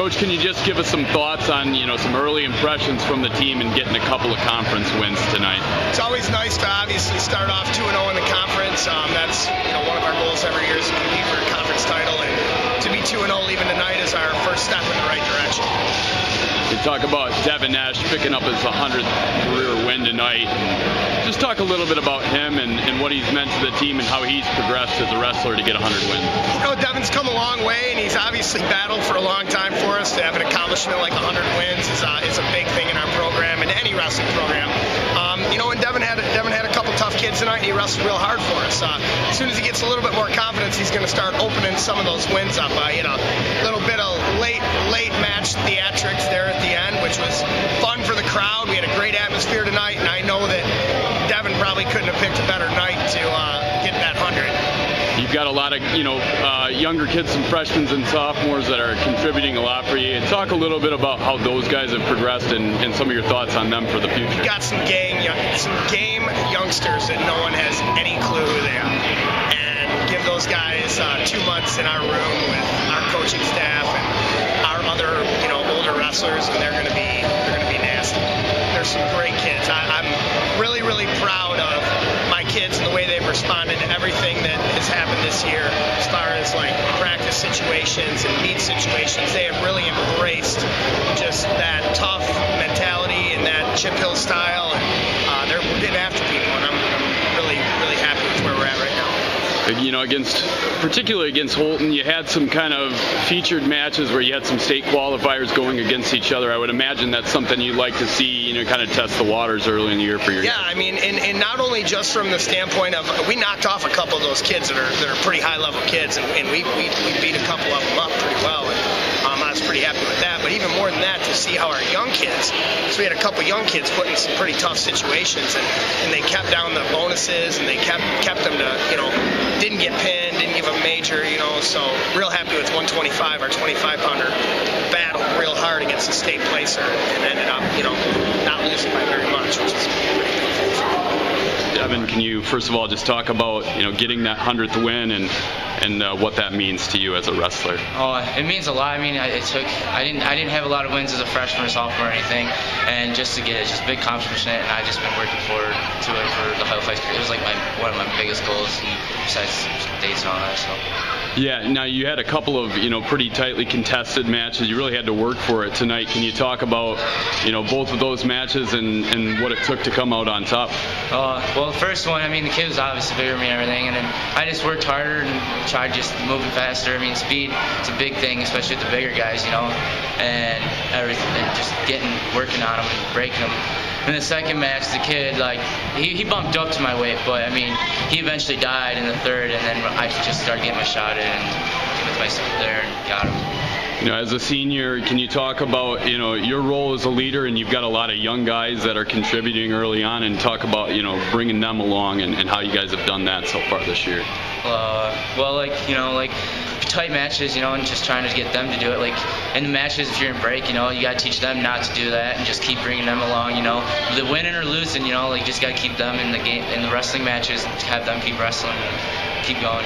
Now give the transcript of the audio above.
Coach, can you just give us some thoughts on, some early impressions from the team and getting a couple of conference wins tonight? It's always nice to obviously start off 2-0 in the conference. That's one of our goals every year is to compete for a conference title, and to be 2-0 even tonight is our first step in the right direction. You talk about Devin Esch picking up his 100th career win tonight. Just talk a little bit about him and what he's meant to the team and how he's progressed as a wrestler to get 100 wins. Devin's come a long way, and he's obviously battled for a long time for us. To have an accomplishment like 100 wins is a big thing in our program and any wrestling program. And Devin had a couple tough kids tonight, and he wrestled real hard for us. As soon as he gets a little bit more confidence, he's going to start opening some of those wins up. A little bit of late match theatrics there at the end, which was fun for the crowd. We had a great atmosphere tonight, and I know that Devin probably couldn't have picked a better night to get that 100. You've got a lot of, younger kids, some freshmen and sophomores that are contributing a lot for you. Talk a little bit about how those guys have progressed and some of your thoughts on them for the future. We've got some game youngsters that no one has any clue who they are. And give those guys 2 months in our room with our coaching staff and our other, older wrestlers, and they're going to be nasty. There's some great kids. I'm really, really proud of my kids and the way they've responded to everything that has happened this year as far as practice situations and meet situations. They have really embraced just that tough mentality and that Chippewa Hills style, and we're getting after people, and I'm really, really happy with where we're at right now. Particularly against Holton, you had some kind of featured matches where you had some state qualifiers going against each other. I would imagine that's something you'd like to see, kind of test the waters early in the year for your Yeah, and not only just from the standpoint of we knocked off a couple of those kids that are pretty high-level kids, and we beat a couple of them up pretty well, and I was pretty happy with that. But even more than that, to see how our young kids, so we had a couple young kids put in some pretty tough situations, and they kept down the bonuses, and they kept them to, didn't get pinned, didn't give them major, so real happy with 125, our 25-pounder, battled real hard against the state placer and ended up, not losing by very much, which is pretty good. Devin, can you first of all just talk about, getting that 100th win and what that means to you as a wrestler? Oh, it means a lot. I didn't have a lot of wins as a freshman or sophomore or anything, and just to get it, just a big accomplishment, and I've just been working forward to it for the whole fight. It was one of my biggest goals, besides dates and all that. So. Yeah, now you had a couple of, pretty tightly contested matches. You really had to work for it tonight. Can you talk about, both of those matches and what it took to come out on top? Well, the first one, the kid was obviously bigger than me and everything, and then I just worked harder and tried just moving faster. Speed is a big thing, especially with the bigger guys, and everything, and just working on them and breaking them. In the second match, the kid, he bumped up to my weight, but, he eventually died in the third, and then I just started getting my shot in and with myself there and got him. As a senior, can you talk about, your role as a leader, and you've got a lot of young guys that are contributing early on, and talk about, bringing them along and how you guys have done that so far this year? Tight matches, and just trying to get them to do it. In the matches, if you're in break, you got to teach them not to do that and just keep bringing them along, The winning or losing, just got to keep them in the game, in the wrestling matches, and have them keep wrestling and keep going,